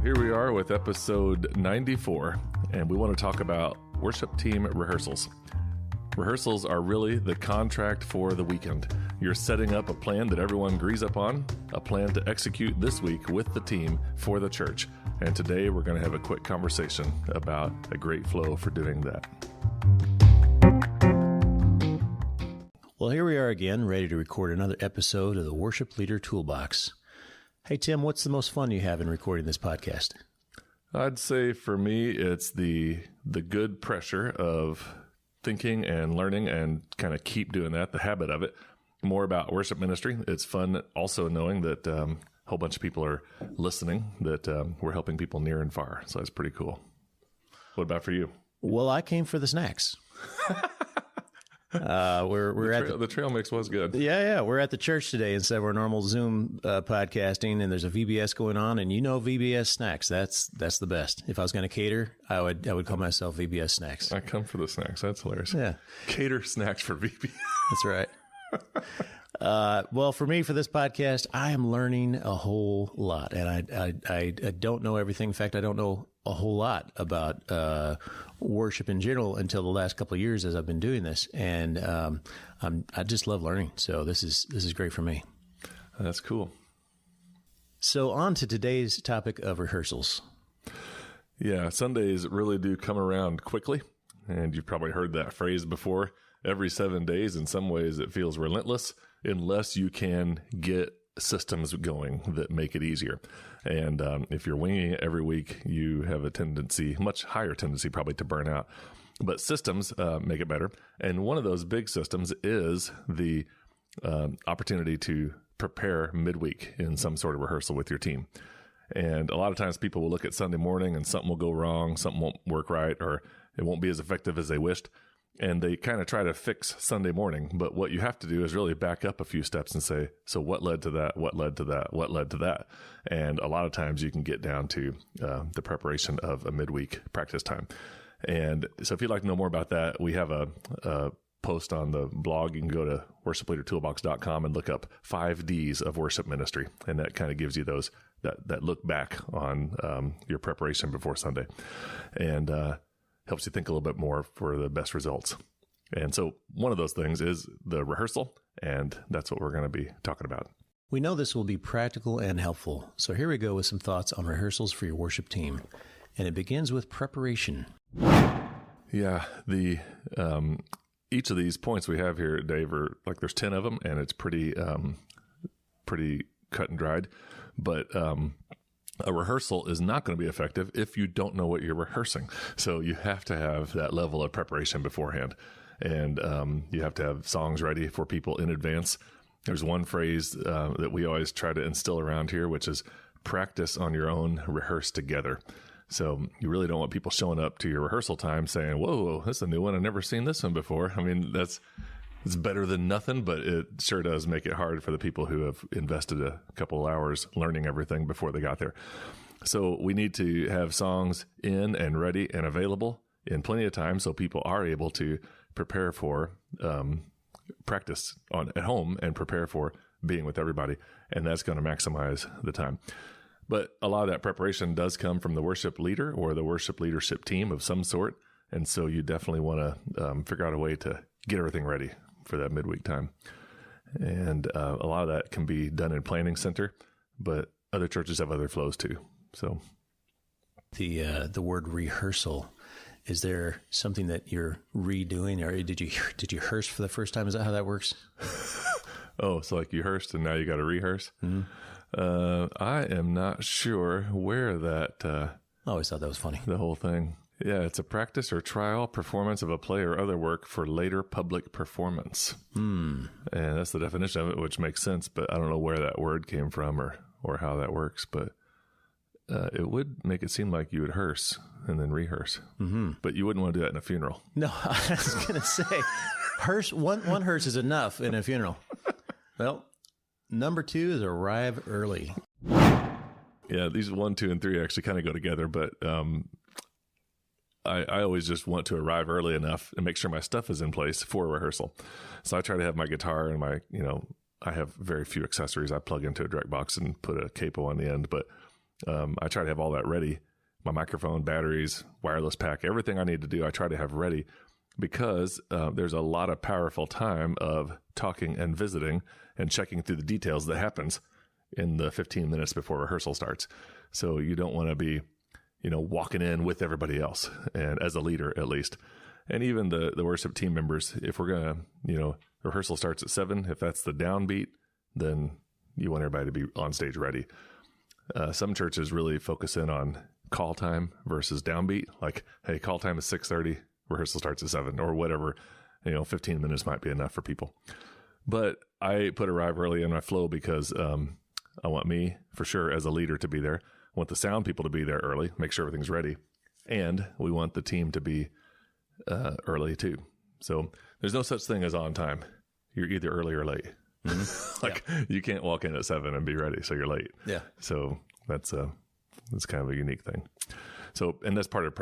Here we are with episode 94, and we want to talk about worship team rehearsals. Rehearsals are really the contract for the weekend. You're setting up a plan that everyone agrees upon, a plan to execute this week with the team for the church. And today we're going to have a quick conversation about a great flow for doing that. Well, here we are again, ready to record another episode of the Worship Leader Toolbox. Hey, Tim, what's the most fun you have in recording this podcast? I'd say for me, it's the good pressure of thinking and learning and kind of keep doing that, the habit of it. More about worship ministry. It's fun also knowing that a whole bunch of people are listening, that we're helping people near and far. So that's pretty cool. What about for you? Well, I came for the snacks. The trail mix was good. Yeah. We're at the church today instead of our normal Zoom podcasting, and there's a VBS going on, and VBS snacks. That's the best. If I was going to cater, I would call myself VBS snacks. I come for the snacks. That's hilarious. Yeah. Cater snacks for VBS. That's right. Well, for me, for this podcast, I am learning a whole lot, and I don't know everything. In fact, I don't know a whole lot about worship in general until the last couple of years as I've been doing this, and I just love learning. So this is great for me. That's cool. So on to today's topic of rehearsals. Yeah, Sundays really do come around quickly, and you've probably heard that phrase before. Every 7 days, in some ways, it feels relentless unless you can get systems going that make it easier. And if you're winging it every week, you have a tendency, much higher tendency probably, to burn out. But systems make it better. And one of those big systems is the opportunity to prepare midweek in some sort of rehearsal with your team. And a lot of times people will look at Sunday morning and something will go wrong, something won't work right, or it won't be as effective as they wished. And they kind of try to fix Sunday morning. But what you have to do is really back up a few steps and say, so what led to that? What led to that? What led to that? And a lot of times you can get down to the preparation of a midweek practice time. And so if you'd like to know more about that, we have a post on the blog. You can go to worshipleadertoolbox.com and look up 5 Ds of worship ministry. And that kind of gives you those, that look back on your preparation before Sunday. And helps you think a little bit more for the best results. And so one of those things is the rehearsal, and that's what we're going to be talking about. We know this will be practical and helpful. So here we go with some thoughts on rehearsals for your worship team. And it begins with preparation. Yeah, the each of these points we have here, Dave, are like there's 10 of them, and it's pretty cut and dried. But a rehearsal is not going to be effective if you don't know what you're rehearsing. So you have to have that level of preparation beforehand. And you have to have songs ready for people in advance. There's one phrase that we always try to instill around here, which is practice on your own, rehearse together. So you really don't want people showing up to your rehearsal time saying, whoa, this is a new one. I've never seen this one before. I mean, it's better than nothing, but it sure does make it hard for the people who have invested a couple of hours learning everything before they got there. So we need to have songs in and ready and available in plenty of time so people are able to prepare for practice at home and prepare for being with everybody. And that's going to maximize the time. But a lot of that preparation does come from the worship leader or the worship leadership team of some sort. And so you definitely want to figure out a way to get everything ready for that midweek time. And a lot of that can be done in planning center, but other churches have other flows too. So the word rehearsal, is there something that you're redoing, or did you rehearse for the first time? Is that how that works? Oh, so like you rehearsed and now you got to rehearse? Mm-hmm. I am not sure where that... I always thought that was funny. The whole thing. Yeah, it's a practice or trial performance of a play or other work for later public performance. And that's the definition of it, which makes sense, but I don't know where that word came from or how that works, but it would make it seem like you would rehearse and then rehearse. Mm-hmm. But you wouldn't want to do that in a funeral. No, I was going to say, one hearse is enough in a funeral. Well, number 2 is arrive early. Yeah, these 1, 2, and 3 actually kind of go together, but I always just want to arrive early enough and make sure my stuff is in place for a rehearsal. So I try to have my guitar and I have very few accessories. I plug into a direct box and put a capo on the end, but I try to have all that ready. My microphone, batteries, wireless pack, everything I need to do, I try to have ready because there's a lot of powerful time of talking and visiting and checking through the details that happens in the 15 minutes before rehearsal starts. So you don't want to be, walking in with everybody else, and as a leader at least. And even the worship team members, if we're going to, rehearsal starts at 7, if that's the downbeat, then you want everybody to be on stage ready. Some churches really focus in on call time versus downbeat. Like, hey, call time is 6:30, rehearsal starts at 7 or whatever. 15 minutes might be enough for people. But I put arrive early in my flow because I want me, for sure, as a leader to be there. I want the sound people to be there early, make sure everything's ready. And we want the team to be early too. So there's no such thing as on time. You're either early or late. Mm-hmm. You can't walk in at 7 and be ready, so you're late. Yeah. So that's kind of a unique thing. So, and that's part of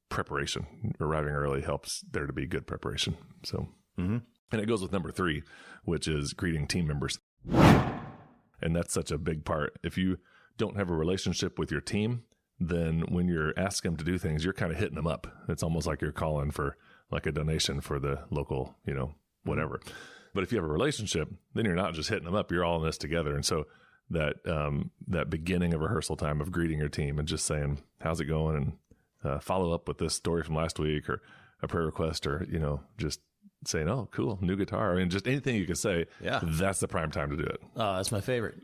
preparation. Arriving early helps there to be good preparation. So, and it goes with number 3, which is greeting team members. And that's such a big part. If you don't have a relationship with your team, then when you're asking them to do things, you're kind of hitting them up. It's almost like you're calling for like a donation for the local, whatever. But if you have a relationship, then you're not just hitting them up. You're all in this together. And so that beginning of rehearsal time of greeting your team and just saying, how's it going? And follow up with this story from last week or a prayer request or, just saying, oh, cool, new guitar. I mean, just anything you could say. Yeah. That's the prime time to do it. Oh, that's my favorite.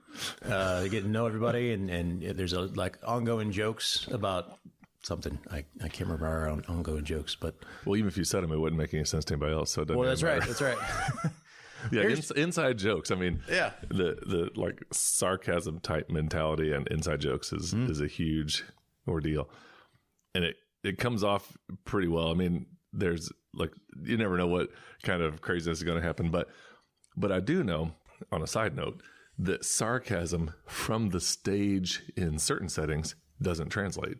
Get to know everybody. And there's ongoing jokes about something. I can't remember our ongoing jokes, but. Well, even if you said them, it wouldn't make any sense to anybody else. So it doesn't that's matter. right. That's right. Yeah, inside jokes. I mean, the like sarcasm type mentality and inside jokes is a huge ordeal, and it comes off pretty well. I mean, there's you never know what kind of craziness is going to happen, but I do know, on a side note, that sarcasm from the stage in certain settings doesn't translate.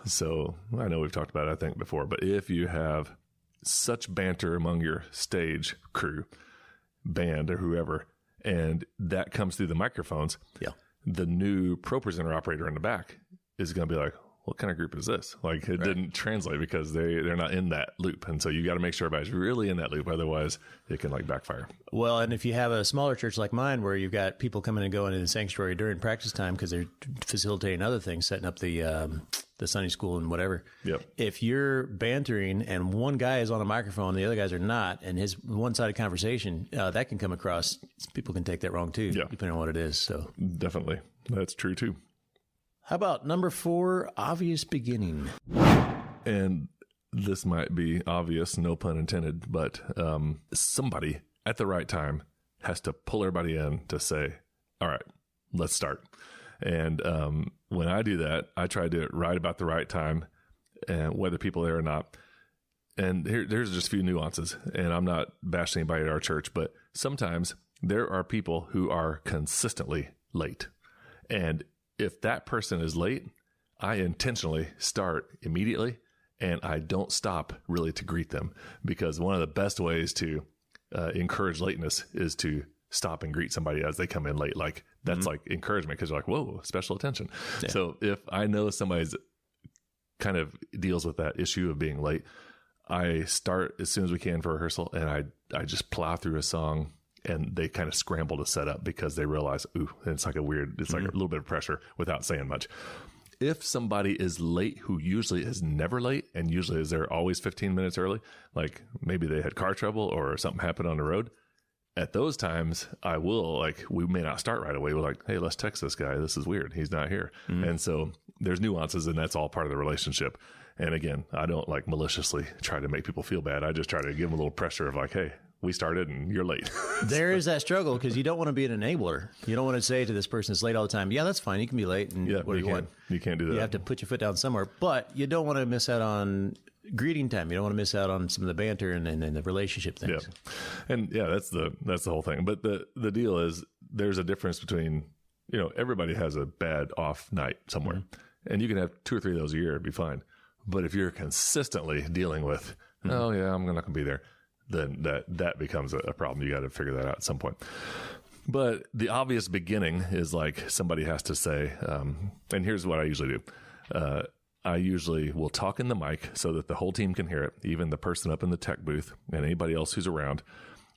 So I know we've talked about it, I think, before, but if you have such banter among your stage crew, band or whoever, and that comes through the microphones, the new pro presenter operator in the back is going to be like, what kind of group is this? Like, it didn't translate because they're not in that loop. And so you got to make sure everybody's really in that loop. Otherwise it can backfire. Well, and if you have a smaller church like mine, where you've got people coming and going in the sanctuary during practice time, because they're facilitating other things, setting up the Sunday school and whatever. Yep. If you're bantering and one guy is on a microphone and the other guys are not, and his one-sided conversation, that can come across. People can take that wrong too, depending on what it is. So definitely. That's true too. How about number 4, obvious beginning? And this might be obvious, no pun intended, but somebody at the right time has to pull everybody in to say, all right, let's start. And when I do that, I try to do it right about the right time, and whether people are there or not. And there's just a few nuances, and I'm not bashing anybody at our church, but sometimes there are people who are consistently late. And if that person is late, I intentionally start immediately, and I don't stop really to greet them, because one of the best ways to encourage lateness is to stop and greet somebody as they come in late. Like, that's like encouragement, because you're like, whoa, special attention. Yeah. So if I know somebody's kind of deals with that issue of being late, I start as soon as we can for rehearsal, and I just plow through a song, and they kind of scramble to set up because they realize, ooh, it's like a little bit of pressure without saying much. If somebody is late who usually is never late and usually is there always 15 minutes early, like maybe they had car trouble or something happened on the road, at those times I will, we may not start right away. We're like, hey, let's text this guy. This is weird. He's not here. And so there's nuances, and that's all part of the relationship. And again, I don't maliciously try to make people feel bad. I just try to give them a little pressure of hey, we started and you're late. There is that struggle, because you don't want to be an enabler. You don't want to say to this person that's late all the time, yeah, that's fine, you can be late. And what do you want? You can't do that. You have to put your foot down somewhere. But you don't want to miss out on greeting time. You don't want to miss out on some of the banter and the relationship things. Yeah. And that's the whole thing. But the deal is, there's a difference between, everybody has a bad off night somewhere. And you can have 2 or 3 of those a year, it'd be fine. But if you're consistently dealing with, oh yeah, I'm not going to be there, then that becomes a problem. You got to figure that out at some point. But the obvious beginning is like somebody has to say, and here's what I usually do. I usually will talk in the mic so that the whole team can hear it, even the person up in the tech booth and anybody else who's around.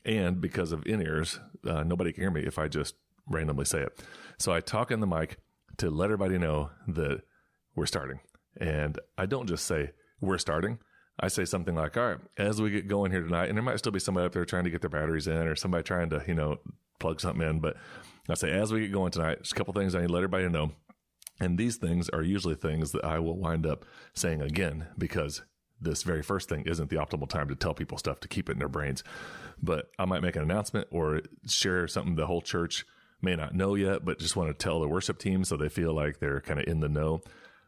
And because of in-ears, nobody can hear me if I just randomly say it. So I talk in the mic to let everybody know that we're starting. And I don't just say, we're starting. I say something like, all right, as we get going here tonight, and there might still be somebody up there trying to get their batteries in or somebody trying to, plug something in. But I say, as we get going tonight, there's a couple things I need to let everybody know. And these things are usually things that I will wind up saying again, because this very first thing isn't the optimal time to tell people stuff to keep it in their brains. But I might make an announcement or share something the whole church may not know yet, but just want to tell the worship team so they feel like they're kind of in the know.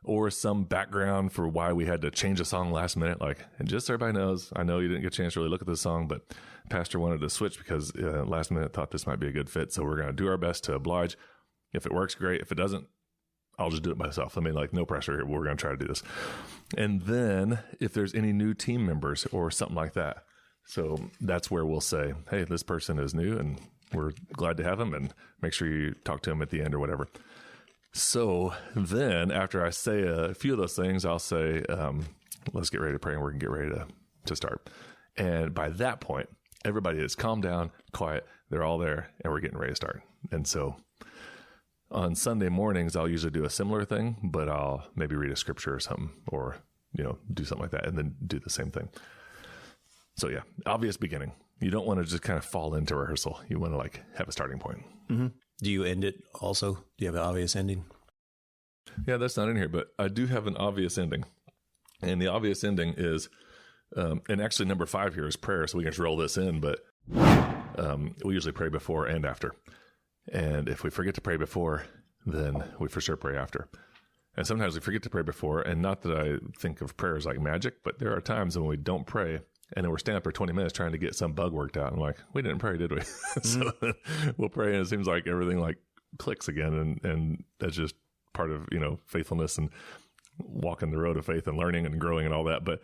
Or some background for why we had to change a song last minute. Like, and just so everybody knows, I know you didn't get a chance to really look at this song, but pastor wanted to switch because last minute thought this might be a good fit. So we're going to do our best to oblige. If it works, great. If it doesn't, I'll just do it myself. I mean, like, no pressure here. We're going to try to do this. And then if there's any new team members or something like that. So that's where we'll say, hey, this person is new and we're glad to have them, and make sure you talk to them at the end or whatever. So then after I say a few of those things, I'll say, let's get ready to pray and we're going to get ready to start. And by that point, everybody is calmed down, quiet. They're all there and we're getting ready to start. And so on Sunday mornings, I'll usually do a similar thing, but I'll maybe read a scripture or something, or, do something like that and then do the same thing. So yeah, obvious beginning. You don't want to just kind of fall into rehearsal. You want to have a starting point. Mm-hmm. Do you end it also? Do you have an obvious ending? Yeah, that's not in here, but I do have an obvious ending. And the obvious ending is, and actually number 5 here is prayer. So we can just roll this in, but we usually pray before and after. And if we forget to pray before, then we for sure pray after. And sometimes we forget to pray before. And not that I think of prayer as like magic, but there are times when we don't pray and then we're standing up for 20 minutes trying to get some bug worked out. And like, we didn't pray, did we? So we'll pray and it seems like everything clicks again. And that's just part of, faithfulness and walking the road of faith and learning and growing and all that. But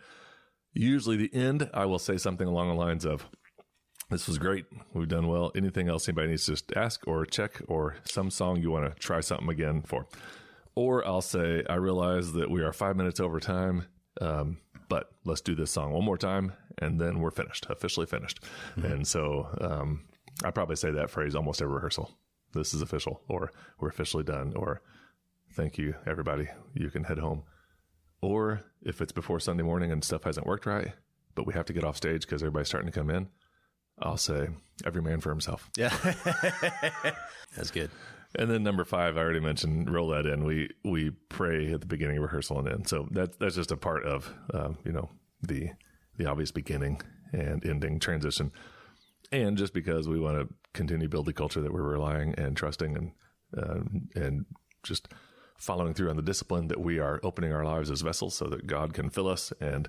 usually the end, I will say something along the lines of, this was great. We've done well. Anything else anybody needs to just ask or check, or some song you want to try something again for. Or I'll say, I realize that we are 5 minutes over time, but let's do this song one more time, and then we're finished, officially finished. Mm-hmm. And so I probably say that phrase almost every rehearsal. This is official, or we're officially done, or thank you, everybody. You can head home. Or if it's before Sunday morning and stuff hasn't worked right, but we have to get off stage because everybody's starting to come in, I'll say, every man for himself. Yeah. That's good. And then number 5, I already mentioned, roll that in. We pray at the beginning of rehearsal and end. So that's just a part of, the obvious beginning and ending transition. And just because we want to continue to build the culture that we're relying and trusting and just following through on the discipline that we are opening our lives as vessels so that God can fill us and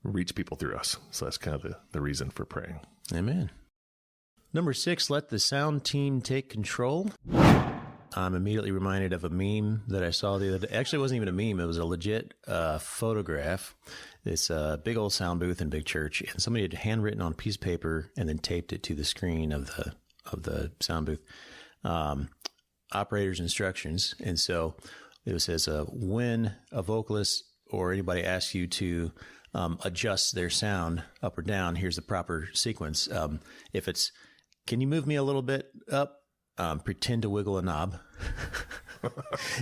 reach people through us. So that's kind of the reason for praying. Amen. Number 6, let the sound team take control. I'm immediately reminded of a meme that I saw the other day. Actually, it wasn't even a meme. It was a legit photograph. It's a big old sound booth in big church, and somebody had handwritten on a piece of paper and then taped it to the screen of the sound booth. Operator's instructions. And so it says, when a vocalist or anybody asks you to adjust their sound up or down, here's the proper sequence. If it's, can you move me a little bit up? Pretend to wiggle a knob.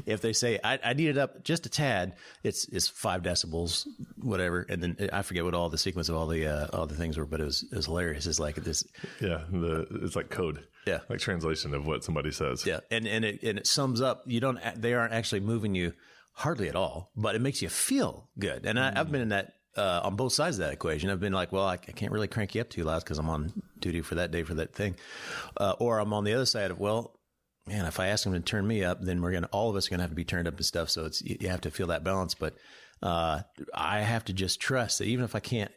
If they say, I need it up just a tad, it's 5 decibels, whatever. And then I forget what all the sequence of all the things were, but it was hilarious. It's like this. Yeah. It's like code. Yeah. Like translation of what somebody says. Yeah. And it sums up, they aren't actually moving you hardly at all, but it makes you feel good. And I've been in that, on both sides of that equation. I've been like, well, I can't really crank you up too loud because I'm on duty for that day for that thing. Or I'm on the other side of, well, man, if I ask them to turn me up, then all of us are going to have to be turned up and stuff. So you have to feel that balance. But I have to just trust that even if I can't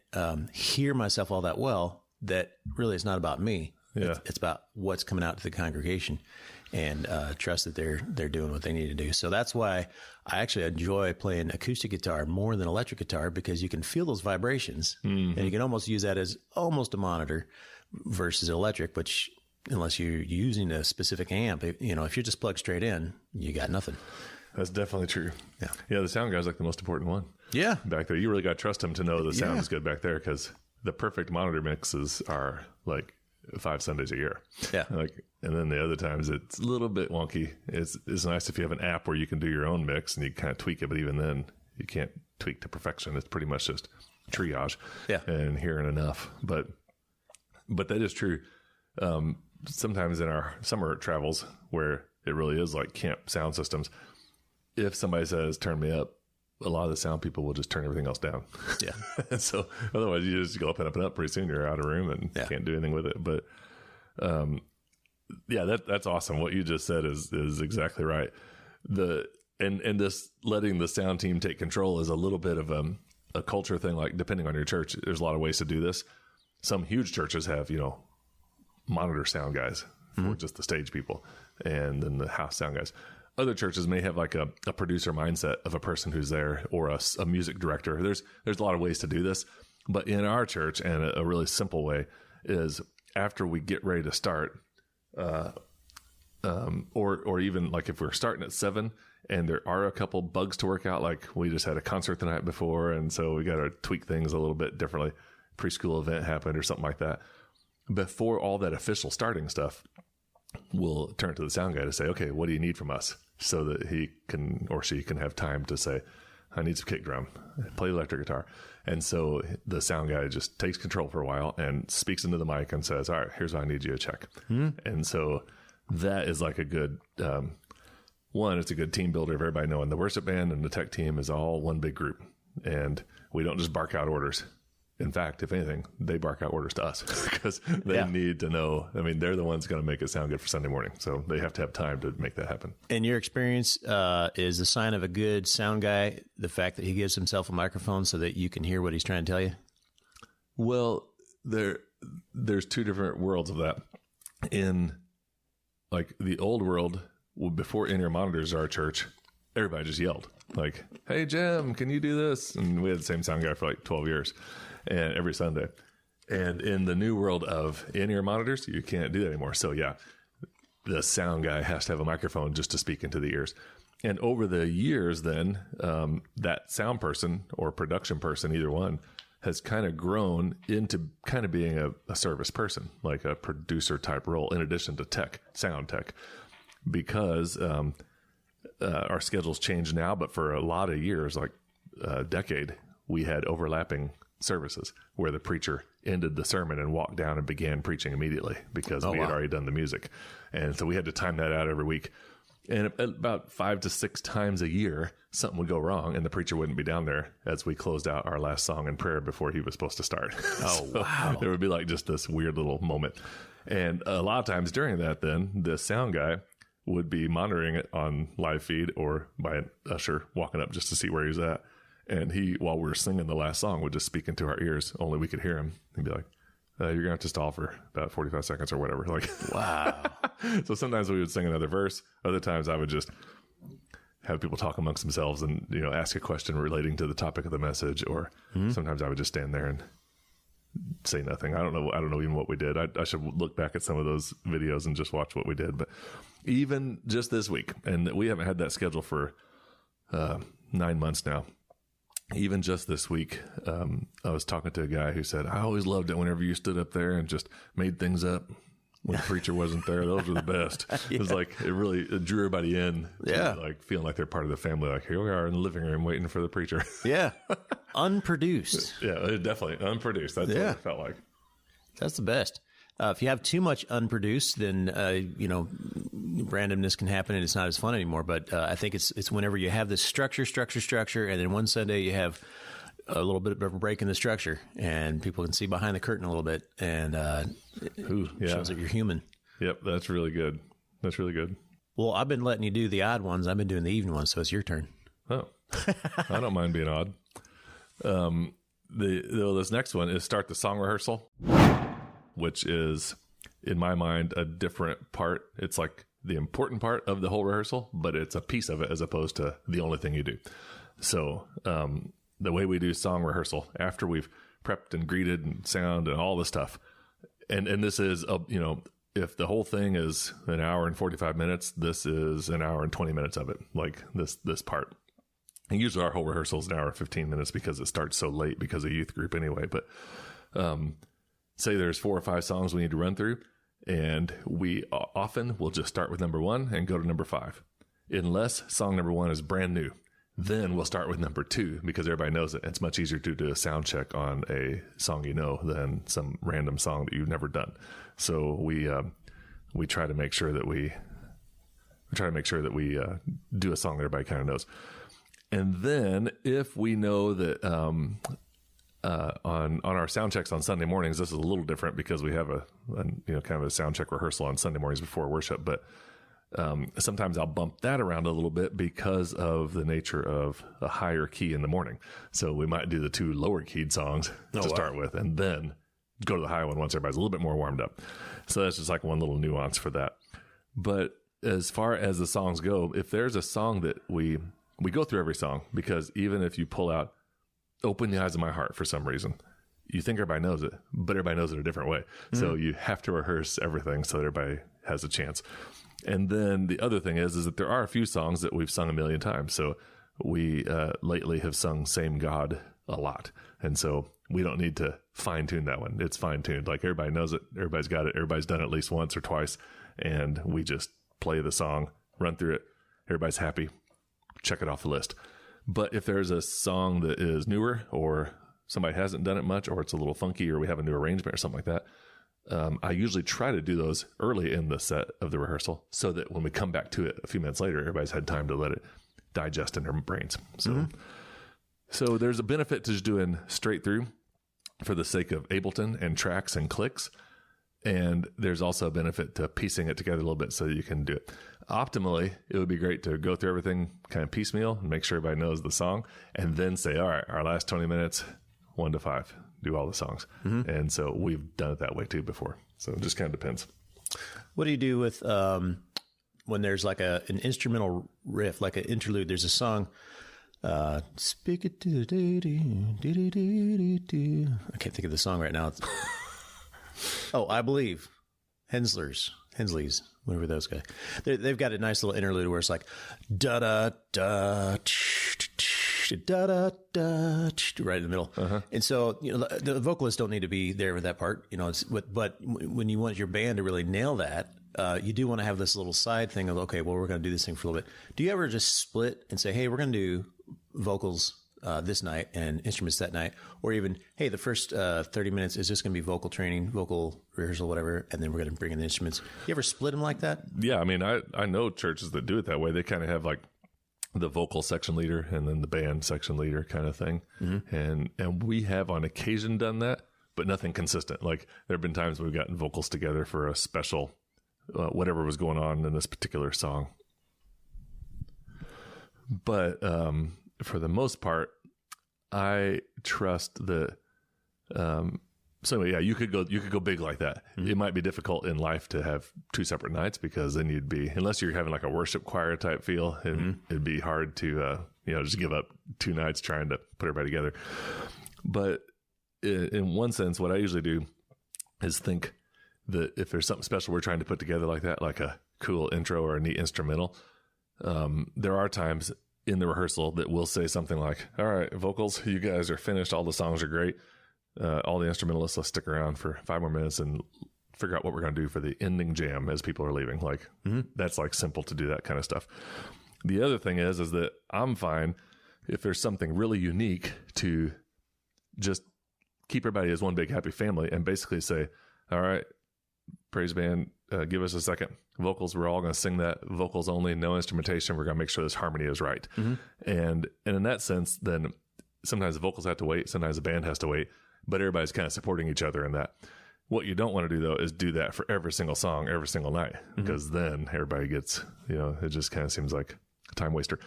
hear myself all that well, that really it's not about me. Yeah. It's about what's coming out to the congregation, and trust that they're doing what they need to do. So that's why I actually enjoy playing acoustic guitar more than electric guitar, because you can feel those vibrations, and you can almost use that as almost a monitor versus electric, which unless you're using a specific amp. If you're just plugged straight in, you got nothing. That's definitely true. Yeah. Yeah. The sound guy's like the most important one. Yeah. Back there. You really got to trust him to know the sound is good back there, because the perfect monitor mixes are like 5 Sundays a year. Yeah. And then the other times it's a little bit wonky. It's nice if you have an app where you can do your own mix and you kind of tweak it, but even then you can't tweak to perfection. It's pretty much just triage and hearing enough. But that is true. Sometimes in our summer travels where it really is like camp sound systems, if somebody says, turn me up, a lot of the sound people will just turn everything else down. Yeah. And so otherwise you just go up and up and up. Pretty soon you're out of room and can't do anything with it. But, that's awesome. What you just said is exactly right. And this letting the sound team take control is a little bit of a culture thing. Like, depending on your church, there's a lot of ways to do this. Some huge churches have, monitor sound guys for just the stage people, and then the house sound guys. Other churches may have like a producer mindset of a person who's there, or a music director. There's a lot of ways to do this, but in our church, and a really simple way is after we get ready to start, or even like if we're starting at 7 and there are a couple bugs to work out, like we just had a concert the night before, and so we got to tweak things a little bit differently. Preschool event happened or something like that. Before all that official starting stuff, we'll turn to the sound guy to say, okay, what do you need from us? So that he can, or she can have time to say, I need some kick drum, play electric guitar. And so the sound guy just takes control for a while and speaks into the mic and says, all right, here's what I need you to check. And so that is like a good, one, it's a good team builder of everybody knowing the worship band and the tech team is all one big group. And we don't just bark out orders. In fact, if anything, they bark out orders to us because they need to know. I mean, they're the ones going to make it sound good for Sunday morning. So they have to have time to make that happen. In your experience, is the sign of a good sound guy the fact that he gives himself a microphone so that you can hear what he's trying to tell you? Well, there's 2 different worlds of that. In like the old world, before in-ear monitors, our church, everybody just yelled like, hey, Jim, can you do this? And we had the same sound guy for like 12 years. And every Sunday. And in the new world of in-ear monitors, you can't do that anymore. So the sound guy has to have a microphone just to speak into the ears. And over the years then, that sound person or production person, either one, has kind of grown into kind of being a service person, like a producer type role, in addition to sound tech, because our schedules change now. But for a lot of years, like a decade, we had overlapping services where the preacher ended the sermon and walked down and began preaching immediately because we had already done the music. And so we had to time that out every week. And about 5 to 6 times a year, something would go wrong and the preacher wouldn't be down there as we closed out our last song in prayer before he was supposed to start. Wow. There would be like just this weird little moment. And a lot of times during that, then the sound guy would be monitoring it on live feed or by an usher walking up just to see where he's at. And he, while we were singing the last song, would just speak into our ears. Only we could hear him. He'd be like, you're going to have to stall for about 45 seconds or whatever. Like, wow. So sometimes we would sing another verse. Other times I would just have people talk amongst themselves and, ask a question relating to the topic of the message. Or sometimes I would just stand there and say nothing. I don't know even what we did. I should look back at some of those videos and just watch what we did. But even just this week, and we haven't had that schedule for 9 months now. Even just this week, I was talking to a guy who said, I always loved it whenever you stood up there and just made things up when the preacher wasn't there. Those were the best. It was like, it really drew everybody in. Like feeling like they're part of the family. Like, here we are in the living room waiting for the preacher. Yeah. Unproduced. Yeah, definitely. Unproduced. That's what it felt like. That's the best. If you have too much unproduced, then, randomness can happen and it's not as fun anymore. But I think it's whenever you have this structure, and then one Sunday you have a little bit of a break in the structure and people can see behind the curtain a little bit and it shows that you're human. Yep, that's really good. That's really good. Well, I've been letting you do the odd ones. I've been doing the even ones, so it's your turn. Oh, I don't mind being odd. This next one is start the song rehearsal, which is, in my mind, a different part. It's like the important part of the whole rehearsal, but it's a piece of it as opposed to the only thing you do. So the way we do song rehearsal, after we've prepped and greeted and sound and all this stuff, and this is, if the whole thing is an hour and 45 minutes, this is an hour and 20 minutes of it, like this part. And usually our whole rehearsal is an hour and 15 minutes because it starts so late because of youth group anyway. But say there's 4 or 5 songs we need to run through, and we often will just start with number 1 and go to number 5. Unless song number 1 is brand new, then we'll start with number 2 because everybody knows it. It's much easier to do a sound check on a song you know than some random song that you've never done. So we try to make sure that we do a song that everybody kind of knows. And then if we know that on our sound checks on Sunday mornings, this is a little different because we have a kind of a sound check rehearsal on Sunday mornings before worship. But sometimes I'll bump that around a little bit because of the nature of a higher key in the morning. So we might do the 2 lower keyed songs to start with, and then go to the high one once everybody's a little bit more warmed up. So that's just like one little nuance for that. But as far as the songs go, if there's a song that we go through every song, because even if you pull out Open the Eyes of My Heart for some reason, you think everybody knows it, but everybody knows it a different way. Mm-hmm. So you have to rehearse everything so that everybody has a chance. And then the other thing is that there are a few songs that we've sung a million times. So we lately have sung Same God a lot. And so we don't need to fine tune that one. It's fine tuned. Like everybody knows it. Everybody's got it. Everybody's done it at least once or twice. And we just play the song, run through it. Everybody's happy. Check it off the list. But if there's a song that is newer or somebody hasn't done it much, or it's a little funky, or we have a new arrangement or something like that, I usually try to do those early in the set of the rehearsal so that when we come back to it a few minutes later, everybody's had time to let it digest in their brains. So, So there's a benefit to just doing straight through for the sake of Ableton and tracks and clicks. And there's also a benefit to piecing it together a little bit so that you can do it. Optimally, it would be great to go through everything kind of piecemeal and make sure everybody knows the song, and then say, all right, our last 20 minutes, 1 to 5, do all the songs. Mm-hmm. And so we've done it that way too before. So it just kind of depends. What do you do with when there's like an instrumental riff, like an interlude? There's a song, speak it to I can't think of the song right now. Oh, I Believe. Hensley's, whatever those guys. They've got a nice little interlude where it's like da da da da da da right in the middle. Uh-huh. And so the vocalists don't need to be there with that part. But when you want your band to really nail that, you do want to have this little side thing of, okay, well, we're going to do this thing for a little bit. Do you ever just split and say, hey, we're going to do vocals this night and instruments that night, or even, hey, the first 30 minutes is just going to be vocal training, vocal rehearsal, whatever, and then we're going to bring in the instruments. You ever split them like that? Yeah, I mean, I know churches that do it that way. They kind of have like the vocal section leader and then the band section leader kind of thing. Mm-hmm. And we have on occasion done that, but nothing consistent. Like there have been times we've gotten vocals together for a special, whatever was going on in this particular song. But for the most part, I trust that. So yeah, you could go big like that. Mm-hmm. It might be difficult in life to have 2 separate nights because then you'd be, unless you're having like a worship choir type feel, it'd be hard to just give up 2 nights trying to put everybody together. But in one sense, what I usually do is think that if there's something special we're trying to put together like that, like a cool intro or a neat instrumental, there are times in the rehearsal that we'll say something like, all right, vocals, you guys are finished. All the songs are great. All the instrumentalists, let's stick around for 5 more minutes and figure out what we're going to do for the ending jam as people are leaving. Like that's like simple to do that kind of stuff. The other thing is that I'm fine if there's something really unique to just keep everybody as one big happy family and basically say, all right, praise band, give us a second. Vocals, we're all going to sing that. Vocals only, no instrumentation. We're going to make sure this harmony is right. Mm-hmm. And in that sense, then sometimes the vocals have to wait. Sometimes the band has to wait. But everybody's kind of supporting each other in that. What you don't want to do, though, is do that for every single song, every single night. Because then everybody gets, it just kind of seems like a time waster.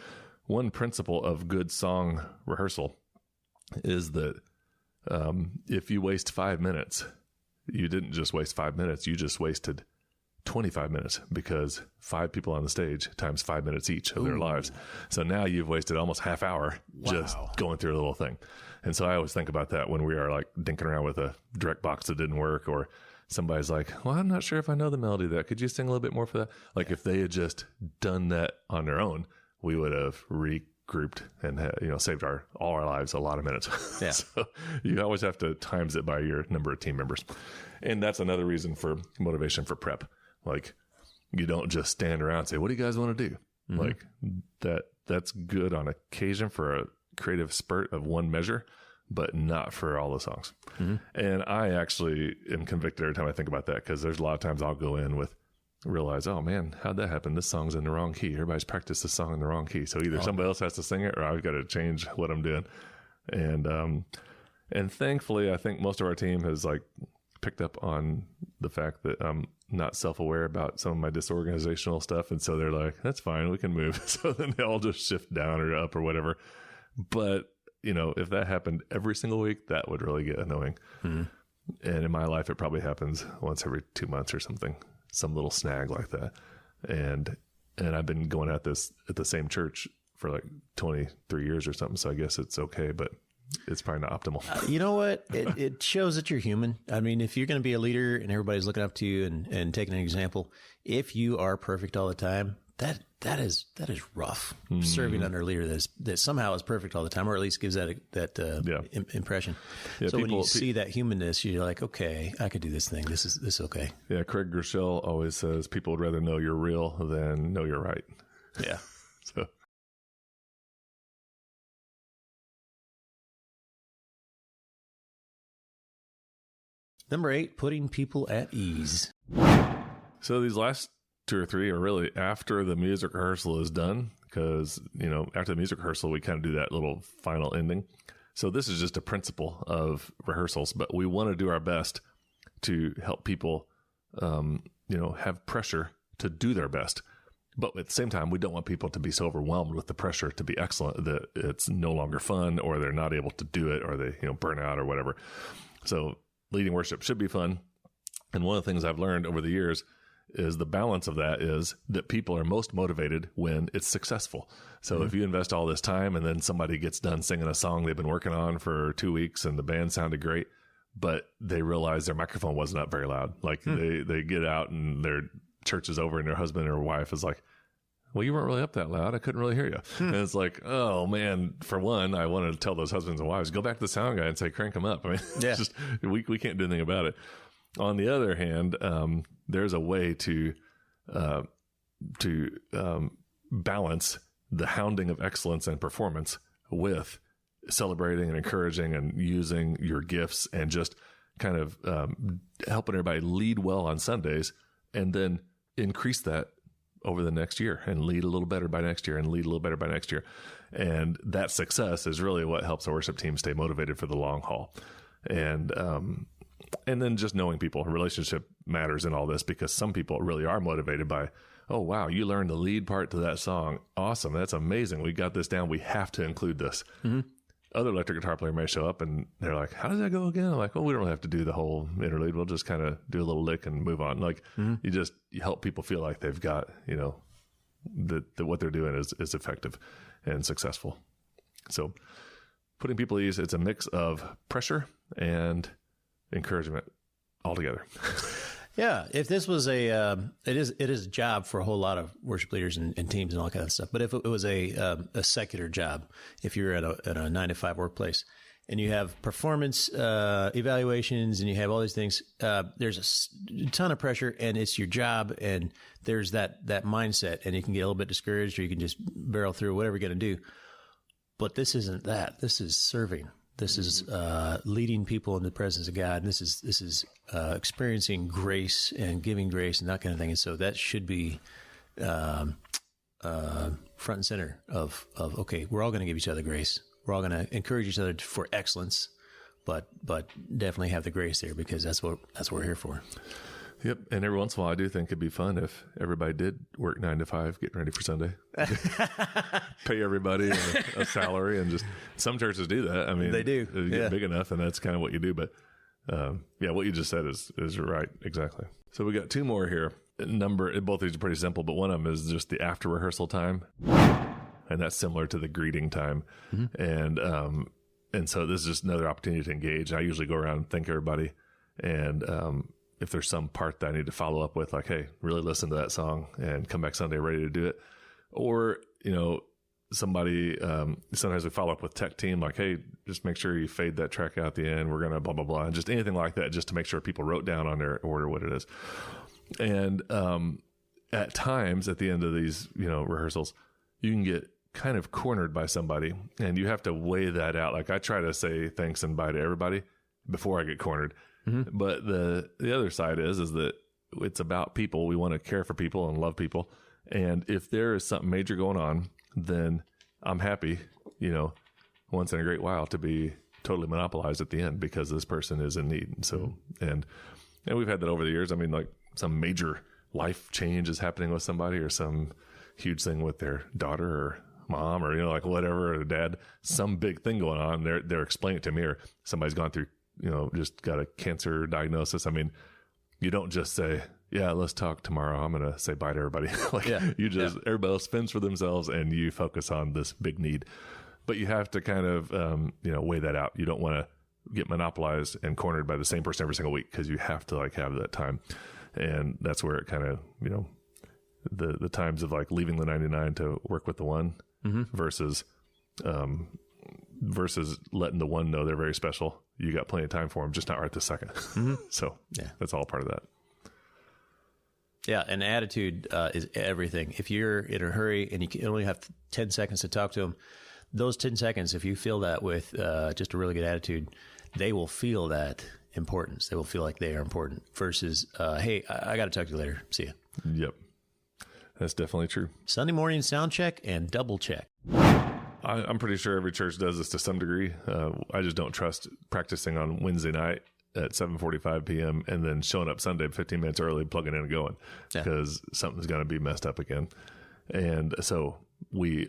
One principle of good song rehearsal is that if you waste 5 minutes, you didn't just waste 5 minutes. You just wasted 25 minutes because 5 people on the stage times 5 minutes each of their lives. So now you've wasted almost half hour just going through a little thing. And so I always think about that when we are like dinking around with a direct box that didn't work or somebody's like, well, I'm not sure if I know the melody of that. Could you sing a little bit more for that? Like if they had just done that on their own, we would have regrouped and saved all our lives a lot of minutes. Yeah. So you always have to times it by your number of team members. And that's another reason for motivation for prep. Like you don't just stand around and say, what do you guys want to do? Mm-hmm. Like that's good on occasion for a creative spurt of one measure, but not for all the songs. Mm-hmm. And I actually am convicted every time I think about that, because there's a lot of times I'll go in with realize, oh man, how'd that happen? This song's in the wrong key. Everybody's practiced this song in the wrong key. So either somebody else has to sing it or I've got to change what I'm doing. And thankfully, I think most of our team has like picked up on the fact that I'm not self-aware about some of my disorganizational stuff. And so they're like, that's fine, we can move. So then they all just shift down or up or whatever. But, if that happened every single week, that would really get annoying. Mm-hmm. And in my life, it probably happens once every 2 months or something, some little snag like that. And I've been going at this at the same church for like 23 years or something. So I guess it's okay, but it's probably not optimal. You know what? It shows that you're human. I mean, if you're going to be a leader and everybody's looking up to you and taking an example, if you are perfect all the time, that is rough. Mm-hmm. Serving under a leader that somehow is perfect all the time, or at least gives that impression. Yeah, so when you see that humanness, you're like, okay, I could do this thing. This is okay. Yeah, Craig Groeschel always says people would rather know you're real than know you're right. Yeah. So. Number 8, putting people at ease. So these last 2 or 3 are really after the music rehearsal is done, because, after the music rehearsal, we kind of do that little final ending. So this is just a principle of rehearsals, but we want to do our best to help people, have pressure to do their best. But at the same time, we don't want people to be so overwhelmed with the pressure to be excellent that it's no longer fun, or they're not able to do it, or they, burn out or whatever. So leading worship should be fun. And one of the things I've learned over the years is the balance of that is that people are most motivated when it's successful. So mm-hmm. if you invest all this time and then somebody gets done singing a song they've been working on for 2 weeks and the band sounded great, but they realize their microphone wasn't up very loud. Like they get out and their church is over and their husband or wife is like, well, you weren't really up that loud. I couldn't really hear you. And it's like, oh man, for one, I wanted to tell those husbands and wives, go back to the sound guy and say, crank them up. I mean, it's just, we can't do anything about it. On the other hand, there's a way to balance the hounding of excellence and performance with celebrating and encouraging and using your gifts and just kind of helping everybody lead well on Sundays, and then increase that over the next year and lead a little better by next year and lead a little better by next year. And that success is really what helps a worship team stay motivated for the long haul. And then just knowing people, relationship matters in all this, because some people really are motivated by, oh, wow, you learned the lead part to that song. Awesome. That's amazing. We got this down. We have to include this. Mm-hmm. Other electric guitar player may show up and they're like, how does that go again? I'm like, well, we don't really have to do the whole interlude. We'll just kind of do a little lick and move on. Like you help people feel like they've got, that what they're doing is effective and successful. So putting people at ease, it's a mix of pressure and encouragement all together. Yeah. If this was it is a job for a whole lot of worship leaders and teams and all kind of stuff. But if it was a secular job, if you're at a 9-to-5 workplace and you have performance evaluations and you have all these things, there's a ton of pressure and it's your job, and there's that mindset, and you can get a little bit discouraged, or you can just barrel through whatever you're going to do. But this isn't that. This is serving. This is leading people in the presence of God. And this is experiencing grace and giving grace and that kind of thing. And so that should be front and center of okay, we're all going to give each other grace. We're all going to encourage each other for excellence, but definitely have the grace there, because that's what we're here for. Yep. And every once in a while, I do think it'd be fun if everybody did work 9 to 5, getting ready for Sunday. Pay everybody a salary, and just some churches do that. I mean, they do. They get big enough, and that's kind of what you do. But what you just said is right. Exactly. So we got 2 more here. Both of these are pretty simple, but one of them is just the after rehearsal time. And that's similar to the greeting time. Mm-hmm. And so this is just another opportunity to engage. I usually go around and thank everybody and if there's some part that I need to follow up with, like, hey, really listen to that song and come back Sunday ready to do it. Or, somebody, sometimes we follow up with tech team, like, hey, just make sure you fade that track out at the end. We're going to blah, blah, blah. And just anything like that, just to make sure people wrote down on their order what it is. And at times at the end of these, rehearsals, you can get kind of cornered by somebody and you have to weigh that out. Like I try to say thanks and bye to everybody before I get cornered. Mm-hmm. But the other side is that it's about people. We want to care for people and love people. And if there is something major going on, then I'm happy, once in a great while to be totally monopolized at the end because this person is in need. And so, and we've had that over the years. I mean, like some major life change is happening with somebody or some huge thing with their daughter or mom or, like whatever, or dad, some big thing going on. They're explaining it to me, or somebody's gone through, just got a cancer diagnosis. I mean, you don't just say, yeah, let's talk tomorrow. I'm going to say bye to everybody. Everybody else fends for themselves and you focus on this big need, but you have to kind of, weigh that out. You don't want to get monopolized and cornered by the same person every single week because you have to have that time. And that's where it kind of, the times of like leaving the 99 to work with the one mm-hmm. versus letting the one know they're very special. You got plenty of time for them, just not right this second. Mm-hmm. So that's all part of that. Yeah. And attitude is everything. If you're in a hurry and you can only have 10 seconds to talk to them, those 10 seconds, if you feel that with just a really good attitude, they will feel that importance. They will feel like they are important versus, hey, I got to talk to you later. See ya. Yep. That's definitely true. Sunday morning sound check and double check. I'm pretty sure every church does this to some degree. I just don't trust practicing on Wednesday night at 7:45 p.m. and then showing up Sunday 15 minutes early, plugging in and going because something's going to be messed up again. And so we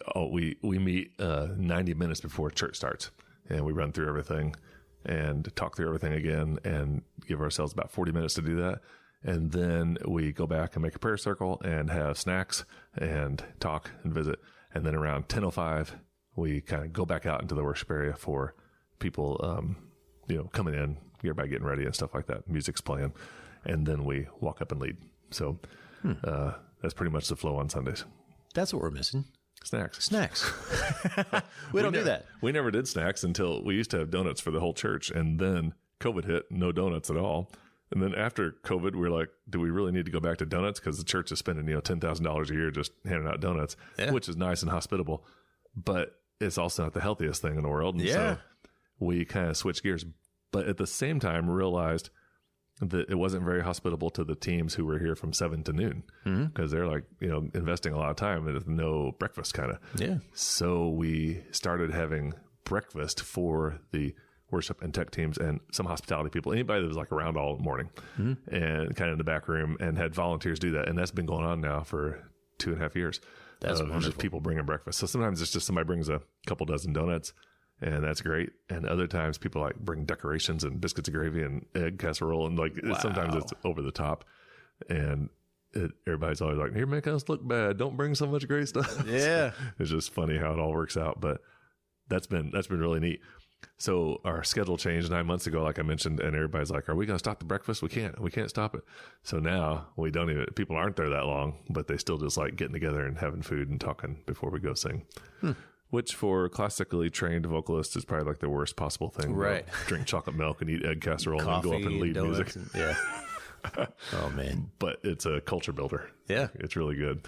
meet 90 minutes before church starts and we run through everything and talk through everything again and give ourselves about 40 minutes to do that. And then we go back and make a prayer circle and have snacks and talk and visit. And then around 10:05, we kind of go back out into the worship area for people, coming in, everybody getting ready and stuff like that. Music's playing. And then we walk up and lead. So that's pretty much the flow on Sundays. That's what we're missing. Snacks. we don't do that. We never did snacks until we used to have donuts for the whole church. And then COVID hit, no donuts at all. And then after COVID, we were like, do we really need to go back to donuts? Because the church is spending, $10,000 a year just handing out donuts, which is nice and hospitable. But it's also not the healthiest thing in the world. And so we kind of switched gears. But at the same time, realized that it wasn't very hospitable to the teams who were here from 7 to noon. Because they're like, investing a lot of time with no breakfast kind of. Yeah. So we started having breakfast for the worship and tech teams and some hospitality people, anybody that was like around all morning and kind of in the back room, and had volunteers do that. And that's been going on now for 2.5 years. That's wonderful. Just people bringing breakfast. So sometimes it's just somebody brings a couple dozen donuts and that's great. And other times people like bring decorations and biscuits and gravy and egg casserole. And sometimes it's over the top and everybody's always like, here, make us look bad. Don't bring so much great stuff. Yeah. So it's just funny how it all works out, but that's been really neat. So our schedule changed 9 months ago, like I mentioned, and everybody's like, are we going to stop the breakfast? We can't stop it. So now people aren't there that long, but they still just like getting together and having food and talking before we go sing, which for classically trained vocalists is probably like the worst possible thing. Right. Drink chocolate milk and eat egg casserole and go up and lead music. Yeah. Oh man. But it's a culture builder. Yeah. It's really good.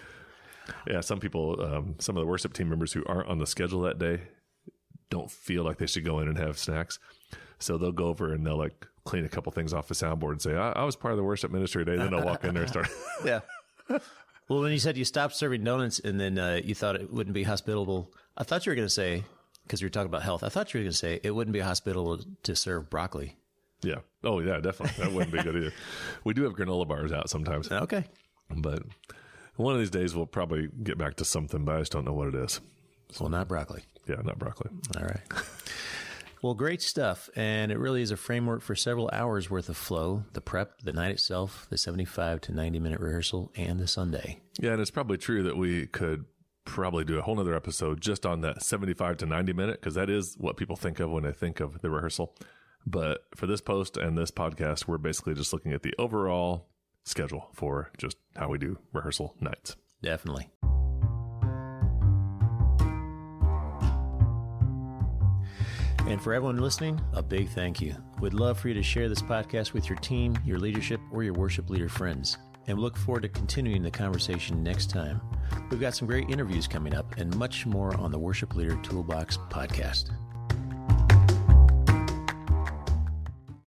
Yeah. Some people, some of the worship team members who aren't on the schedule that day don't feel like they should go in and have snacks. So they'll go over and they'll like clean a couple things off the soundboard and say, I was part of the worship ministry today. Then they'll walk in there and start. Yeah. Well, when you said you stopped serving donuts and then you thought it wouldn't be hospitable, I thought you were going to say, because you were talking about health, I thought you were going to say it wouldn't be hospitable to serve broccoli. Yeah. Oh yeah, definitely. That wouldn't be good either. We do have granola bars out sometimes. Okay. But one of these days we'll probably get back to something, but I just don't know what it is. Well, not broccoli. Yeah, not broccoli. All right. Well, great stuff. And it really is a framework for several hours worth of flow, the prep, the night itself, the 75 to 90-minute rehearsal, and the Sunday. Yeah, and it's probably true that we could probably do a whole nother episode just on that 75 to 90 minute, because that is what people think of when they think of the rehearsal. But for this post and this podcast, we're basically just looking at the overall schedule for just how we do rehearsal nights. Definitely. And for everyone listening, a big thank you. We'd love for you to share this podcast with your team, your leadership, or your worship leader friends. And we look forward to continuing the conversation next time. We've got some great interviews coming up and much more on the Worship Leader Toolbox podcast.